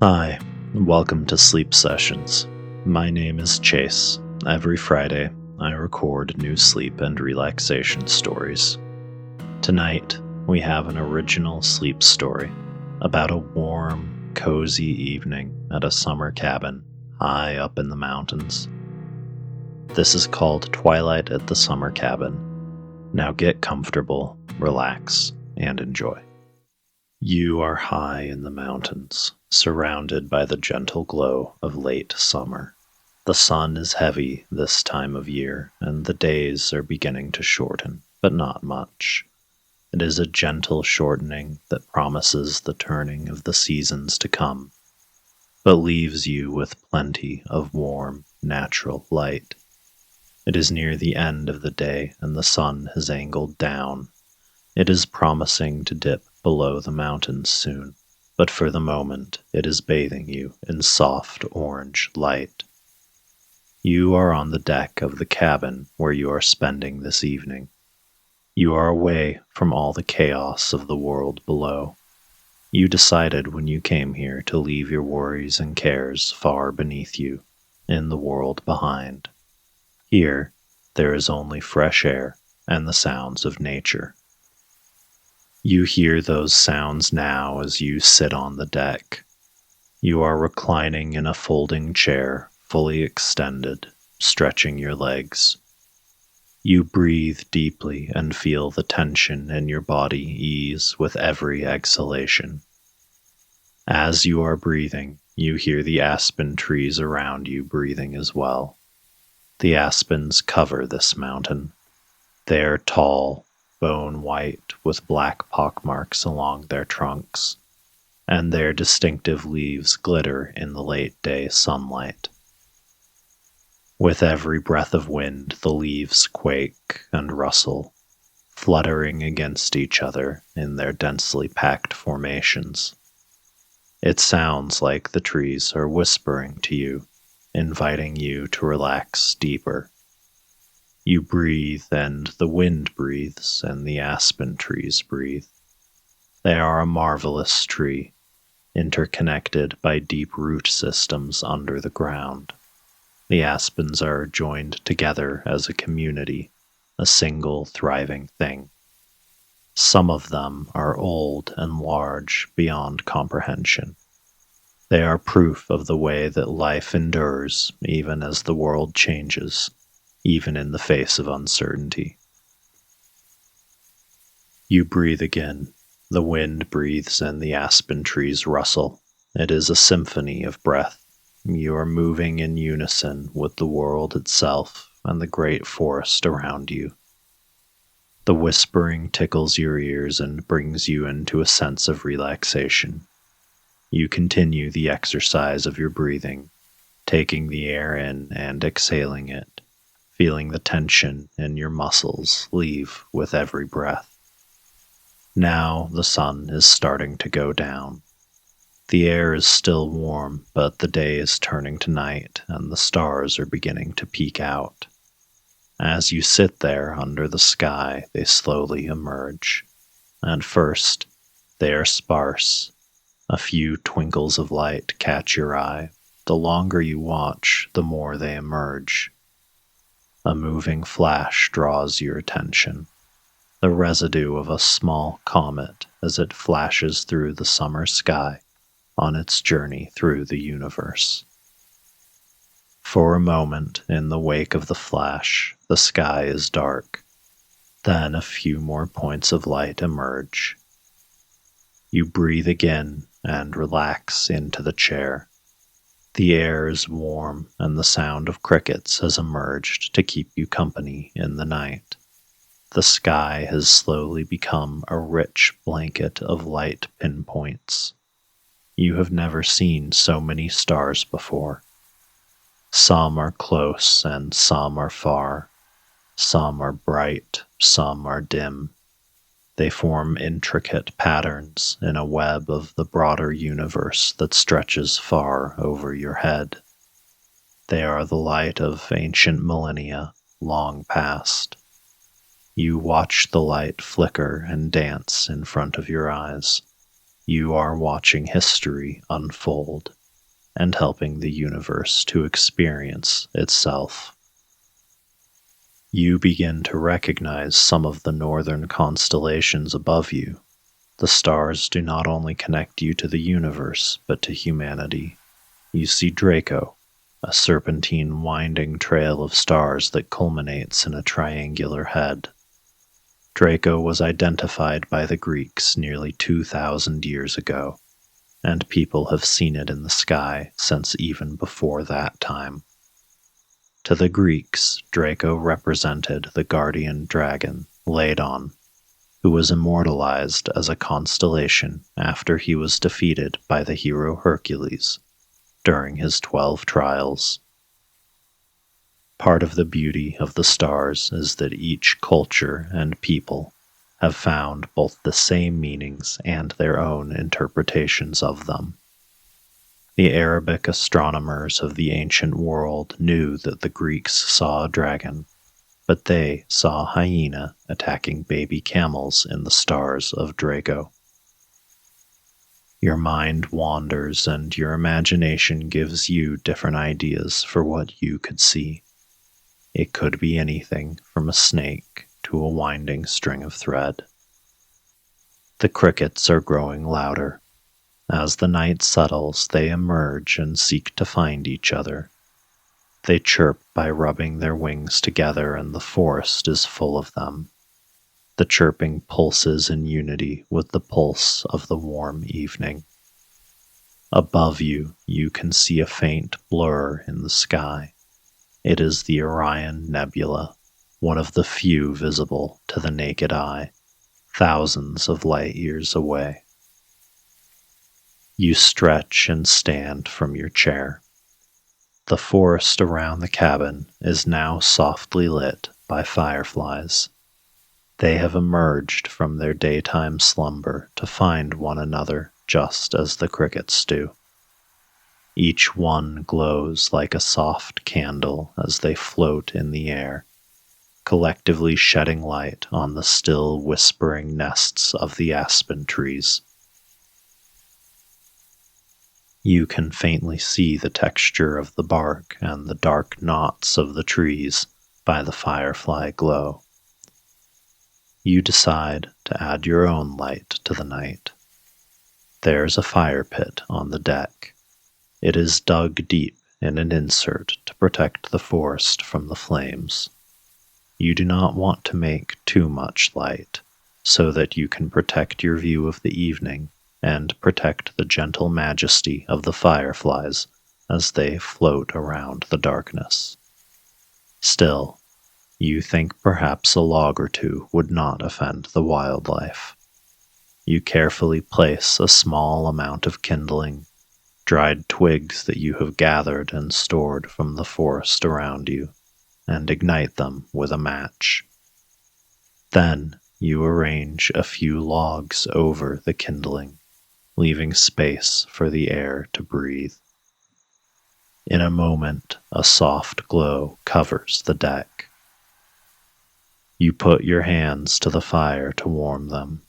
Hi, and welcome to Sleep Sessions. My name is Chase. Every Friday, I record new sleep and relaxation stories. Tonight, we have an original sleep story about a warm, cozy evening at a summer cabin high up in the mountains. This is called Twilight at the Summer Cabin. Now get comfortable, relax, and enjoy. You are high in the mountains, surrounded by the gentle glow of late summer. The sun is heavy this time of year, and the days are beginning to shorten, but not much. It is a gentle shortening that promises the turning of the seasons to come, but leaves you with plenty of warm, natural light. It is near the end of the day, and the sun has angled down. It is promising to dip below the mountains soon, but for the moment it is bathing you in soft orange light. You are on the deck of the cabin where you are spending this evening. You are away from all the chaos of the world below. You decided when you came here to leave your worries and cares far beneath you, in the world behind. Here, there is only fresh air and the sounds of nature. You hear those sounds now as you sit on the deck. You are reclining in a folding chair, fully extended, stretching your legs. You breathe deeply and feel the tension in your body ease with every exhalation. As you are breathing, you hear the aspen trees around you breathing as well. The aspens cover this mountain. They are tall, bone white with black pockmarks along their trunks, and their distinctive leaves glitter in the late day sunlight. With every breath of wind, the leaves quake and rustle, fluttering against each other in their densely packed formations. It sounds like the trees are whispering to you, inviting you to relax deeper. You breathe, and the wind breathes, and the aspen trees breathe. They are a marvelous tree, interconnected by deep root systems under the ground. The aspens are joined together as a community, a single thriving thing. Some of them are old and large beyond comprehension. They are proof of the way that life endures even as the world changes, even in the face of uncertainty. You breathe again. The wind breathes and the aspen trees rustle. It is a symphony of breath. You are moving in unison with the world itself and the great forest around you. The whispering tickles your ears and brings you into a sense of relaxation. You continue the exercise of your breathing, taking the air in and exhaling it, feeling the tension in your muscles leave with every breath. Now the sun is starting to go down. The air is still warm, but the day is turning to night and the stars are beginning to peek out. As you sit there under the sky, they slowly emerge. At first, they are sparse. A few twinkles of light catch your eye. The longer you watch, the more they emerge. A moving flash draws your attention, the residue of a small comet as it flashes through the summer sky on its journey through the universe. For a moment, in the wake of the flash, the sky is dark. Then a few more points of light emerge. You breathe again and relax into the chair. The air is warm, and the sound of crickets has emerged to keep you company in the night. The sky has slowly become a rich blanket of light pinpoints. You have never seen so many stars before. Some are close and some are far. Some are bright, some are dim. They form intricate patterns in a web of the broader universe that stretches far over your head. They are the light of ancient millennia long past. You watch the light flicker and dance in front of your eyes. You are watching history unfold and helping the universe to experience itself. You begin to recognize some of the northern constellations above you. The stars do not only connect you to the universe, but to humanity. You see Draco, a serpentine winding trail of stars that culminates in a triangular head. Draco was identified by the Greeks nearly 2,000 years ago, and people have seen it in the sky since even before that time. To the Greeks, Draco represented the guardian dragon, Ladon, who was immortalized as a constellation after he was defeated by the hero Hercules during his 12 trials. Part of the beauty of the stars is that each culture and people have found both the same meanings and their own interpretations of them. The Arabic astronomers of the ancient world knew that the Greeks saw a dragon, but they saw a hyena attacking baby camels in the stars of Draco. Your mind wanders and your imagination gives you different ideas for what you could see. It could be anything from a snake to a winding string of thread. The crickets are growing louder. As the night settles, they emerge and seek to find each other. They chirp by rubbing their wings together, and the forest is full of them. The chirping pulses in unity with the pulse of the warm evening. Above you, you can see a faint blur in the sky. It is the Orion Nebula, one of the few visible to the naked eye, thousands of light years away. You stretch and stand from your chair. The forest around the cabin is now softly lit by fireflies. They have emerged from their daytime slumber to find one another just as the crickets do. Each one glows like a soft candle as they float in the air, collectively shedding light on the still whispering nests of the aspen trees. You can faintly see the texture of the bark and the dark knots of the trees by the firefly glow. You decide to add your own light to the night. There's a fire pit on the deck. It is dug deep in an insert to protect the forest from the flames. You do not want to make too much light, so that you can protect your view of the evening and protect the gentle majesty of the fireflies as they float around the darkness. Still, you think perhaps a log or two would not offend the wildlife. You carefully place a small amount of kindling, dried twigs that you have gathered and stored from the forest around you, and ignite them with a match. Then you arrange a few logs over the kindling, leaving space for the air to breathe. In a moment, a soft glow covers the deck. You put your hands to the fire to warm them.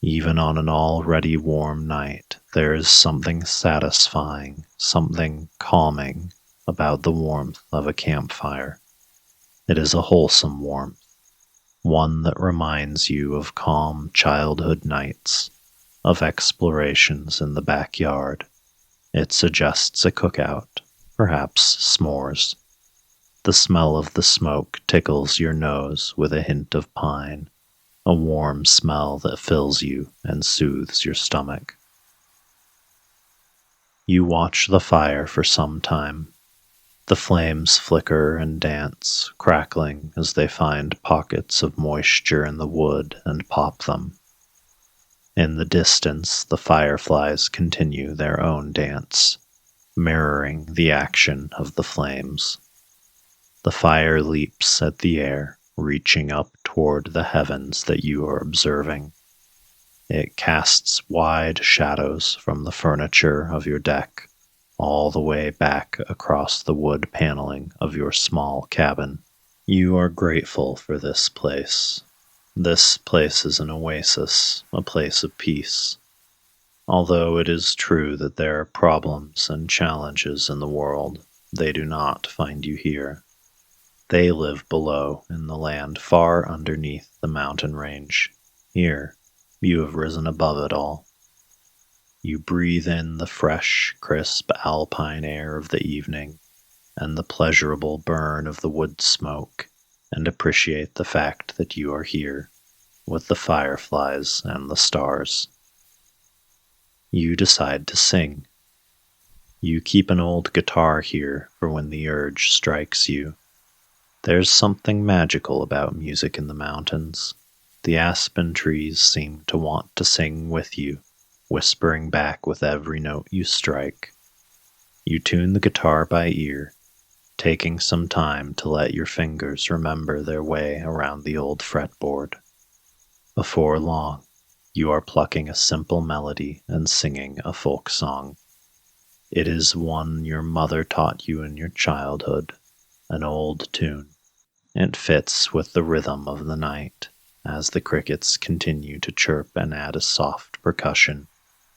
Even on an already warm night, there is something satisfying, something calming about the warmth of a campfire. It is a wholesome warmth, one that reminds you of calm childhood nights, of explorations in the backyard. It suggests a cookout, perhaps s'mores. The smell of the smoke tickles your nose with a hint of pine, a warm smell that fills you and soothes your stomach. You watch the fire for some time. The flames flicker and dance, crackling as they find pockets of moisture in the wood and pop them. In the distance, the fireflies continue their own dance, mirroring the action of the flames. The fire leaps at the air, reaching up toward the heavens that you are observing. It casts wide shadows from the furniture of your deck, all the way back across the wood paneling of your small cabin. You are grateful for this place. This place is an oasis, a place of peace. Although it is true that there are problems and challenges in the world, they do not find you here. They live below in the land far underneath the mountain range. Here, you have risen above it all. You breathe in the fresh, crisp alpine air of the evening and the pleasurable burn of the wood smoke, and appreciate the fact that you are here with the fireflies and the stars. You decide to sing. You keep an old guitar here for when the urge strikes you. There's something magical about music in the mountains. The aspen trees seem to want to sing with you, whispering back with every note you strike. You tune the guitar by ear, taking some time to let your fingers remember their way around the old fretboard. Before long, you are plucking a simple melody and singing a folk song. It is one your mother taught you in your childhood, an old tune. It fits with the rhythm of the night, as the crickets continue to chirp and add a soft percussion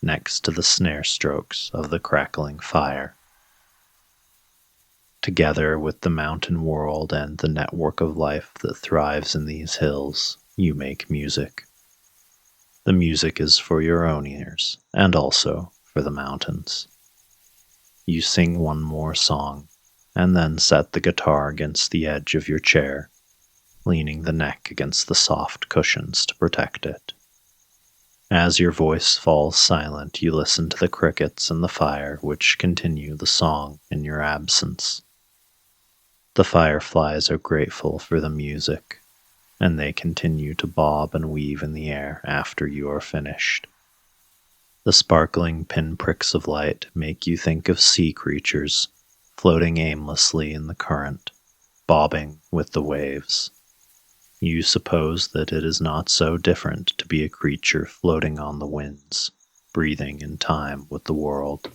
next to the snare strokes of the crackling fire. Together with the mountain world and the network of life that thrives in these hills, you make music. The music is for your own ears, and also for the mountains. You sing one more song, and then set the guitar against the edge of your chair, leaning the neck against the soft cushions to protect it. As your voice falls silent, you listen to the crickets and the fire which continue the song in your absence. The fireflies are grateful for the music, and they continue to bob and weave in the air after you are finished. The sparkling pinpricks of light make you think of sea creatures floating aimlessly in the current, bobbing with the waves. You suppose that it is not so different to be a creature floating on the winds, breathing in time with the world.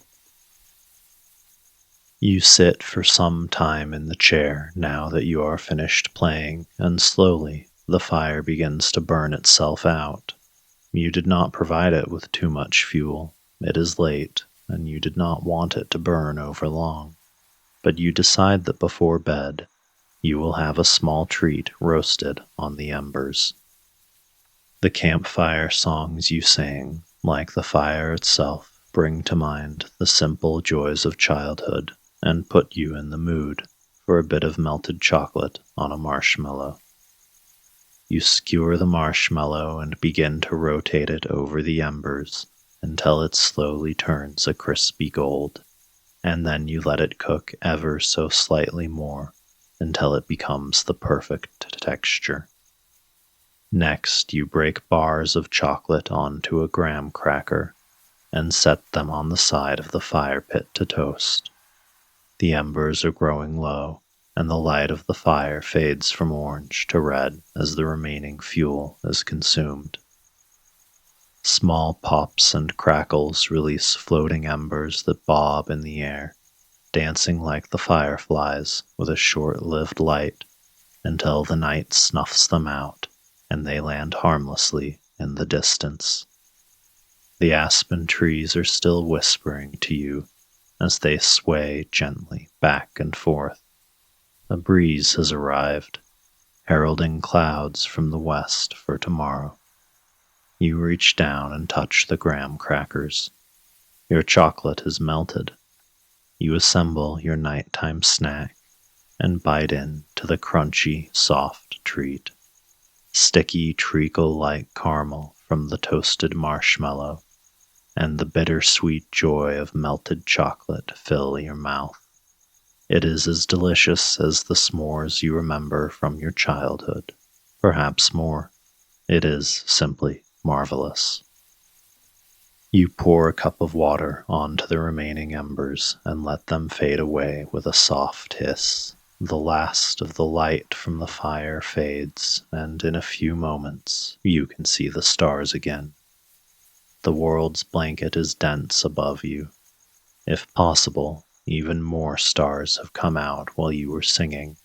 You sit for some time in the chair now that you are finished playing, and slowly the fire begins to burn itself out. You did not provide it with too much fuel. It is late, and you did not want it to burn over long. But you decide that before bed, you will have a small treat roasted on the embers. The campfire songs you sing, like the fire itself, bring to mind the simple joys of childhood and put you in the mood for a bit of melted chocolate on a marshmallow. You skewer the marshmallow and begin to rotate it over the embers until it slowly turns a crispy gold, and then you let it cook ever so slightly more until it becomes the perfect texture. Next, you break bars of chocolate onto a graham cracker and set them on the side of the fire pit to toast. The embers are growing low, and the light of the fire fades from orange to red as the remaining fuel is consumed. Small pops and crackles release floating embers that bob in the air, dancing like the fireflies with a short-lived light until the night snuffs them out and they land harmlessly in the distance. The aspen trees are still whispering to you as they sway gently back and forth. A breeze has arrived, heralding clouds from the west for tomorrow. You reach down and touch the graham crackers. Your chocolate has melted. You assemble your nighttime snack and bite into the crunchy, soft treat. Sticky treacle-like caramel from the toasted marshmallow and the bittersweet joy of melted chocolate fill your mouth. It is as delicious as the s'mores you remember from your childhood, perhaps more. It is simply marvelous. You pour a cup of water onto the remaining embers and let them fade away with a soft hiss. The last of the light from the fire fades, and in a few moments you can see the stars again. The world's blanket is dense above you. If possible, even more stars have come out while you were singing.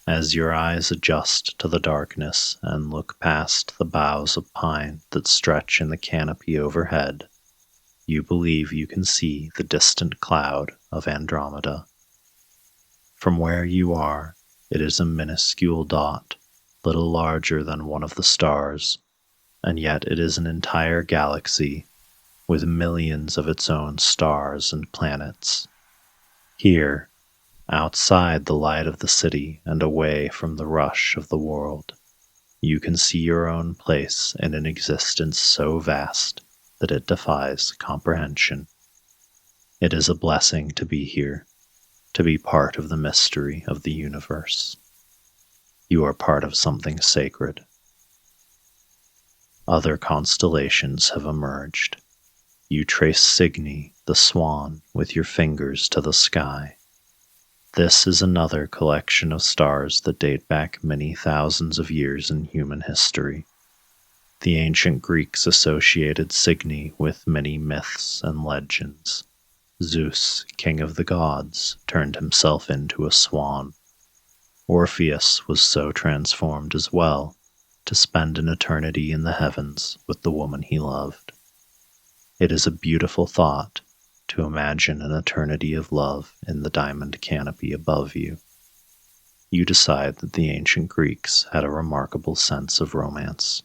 As your eyes adjust to the darkness and look past the boughs of pine that stretch in the canopy overhead, you believe you can see the distant cloud of Andromeda. From where you are, it is a minuscule dot, little larger than one of the stars, and yet it is an entire galaxy with millions of its own stars and planets. Here, outside the light of the city and away from the rush of the world, you can see your own place in an existence so vast that it defies comprehension. It is a blessing to be here, to be part of the mystery of the universe. You are part of something sacred. Other constellations have emerged. You trace Cygni, the swan, with your fingers to the sky. This is another collection of stars that date back many thousands of years in human history. The ancient Greeks associated Cygni with many myths and legends. Zeus, king of the gods, turned himself into a swan. Orpheus was so transformed as well, to spend an eternity in the heavens with the woman he loved. It is a beautiful thought to imagine an eternity of love in the diamond canopy above you. You decide that the ancient Greeks had a remarkable sense of romance.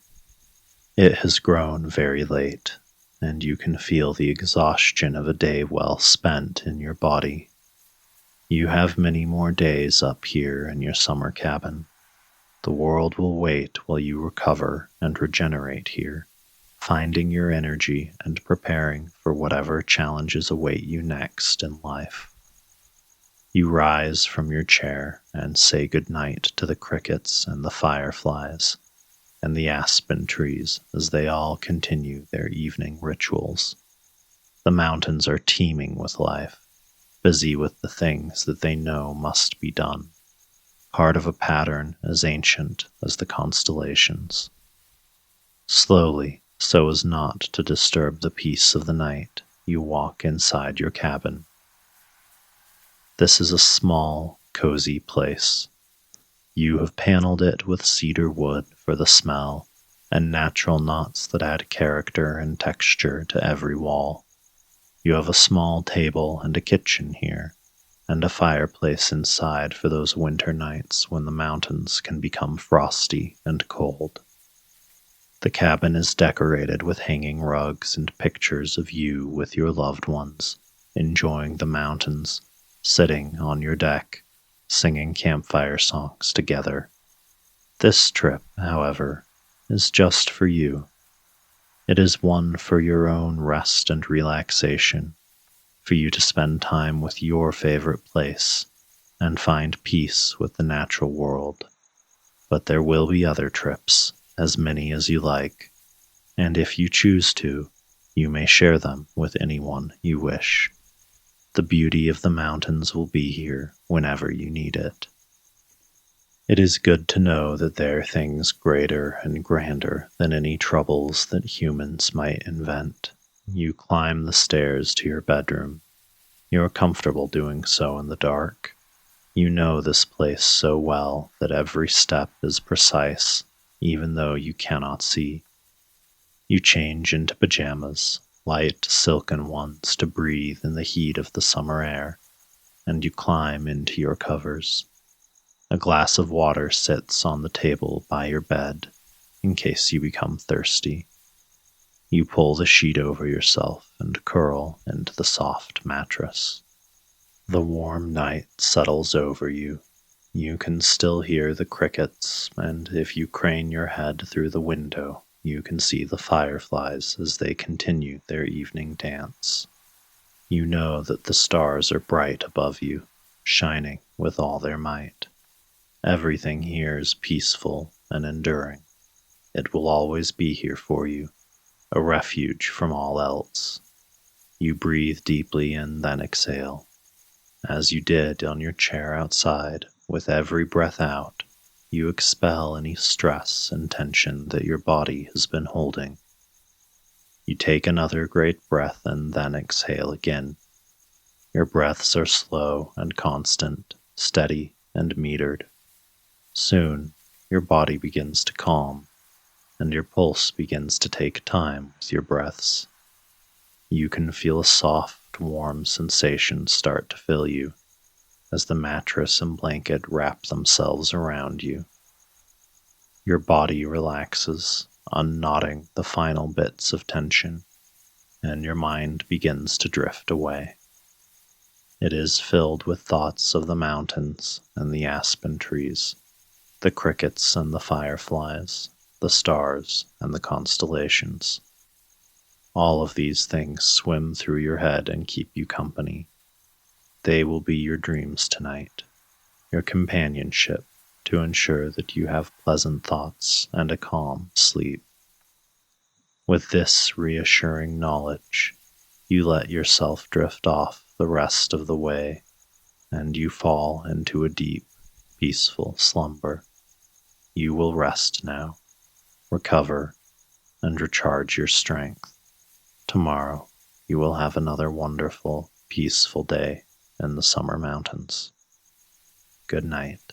It has grown very late, and you can feel the exhaustion of a day well spent in your body. You have many more days up here in your summer cabin. The world will wait while you recover and regenerate here, finding your energy and preparing for whatever challenges await you next in life. You rise from your chair and say goodnight to the crickets and the fireflies and the aspen trees as they all continue their evening rituals. The mountains are teeming with life, busy with the things that they know must be done, part of a pattern as ancient as the constellations. Slowly, so as not to disturb the peace of the night, you walk inside your cabin. This is a small, cozy place. You have paneled it with cedar wood for the smell and natural knots that add character and texture to every wall. You have a small table and a kitchen here, and a fireplace inside for those winter nights when the mountains can become frosty and cold. The cabin is decorated with hanging rugs and pictures of you with your loved ones, enjoying the mountains, sitting on your deck, singing campfire songs together. This trip, however, is just for you. It is one for your own rest and relaxation, for you to spend time with your favorite place and find peace with the natural world. But there will be other trips, as many as you like, and if you choose to, you may share them with anyone you wish. The beauty of the mountains will be here whenever you need it. It is good to know that there are things greater and grander than any troubles that humans might invent. You climb the stairs to your bedroom. You are comfortable doing so in the dark. You know this place so well that every step is precise, even though you cannot see. You change into pajamas, light silken ones to breathe in the heat of the summer air, and you climb into your covers. A glass of water sits on the table by your bed, in case you become thirsty. You pull the sheet over yourself and curl into the soft mattress. The warm night settles over you. You can still hear the crickets, and if you crane your head through the window, you can see the fireflies as they continue their evening dance. You know that the stars are bright above you, shining with all their might. Everything here is peaceful and enduring. It will always be here for you, a refuge from all else. You breathe deeply and then exhale. As you did on your chair outside, with every breath out, you expel any stress and tension that your body has been holding. You take another great breath and then exhale again. Your breaths are slow and constant, steady and metered. Soon, your body begins to calm, and your pulse begins to take time with your breaths. You can feel a soft, warm sensation start to fill you as the mattress and blanket wrap themselves around you. Your body relaxes, unknotting the final bits of tension, and your mind begins to drift away. It is filled with thoughts of the mountains and the aspen trees, the crickets and the fireflies, the stars and the constellations. All of these things swim through your head and keep you company. They will be your dreams tonight, your companionship to ensure that you have pleasant thoughts and a calm sleep. With this reassuring knowledge, you let yourself drift off the rest of the way, and you fall into a deep, peaceful slumber. You will rest now, recover, and recharge your strength. Tomorrow, you will have another wonderful, peaceful day in the summer mountains. Good night.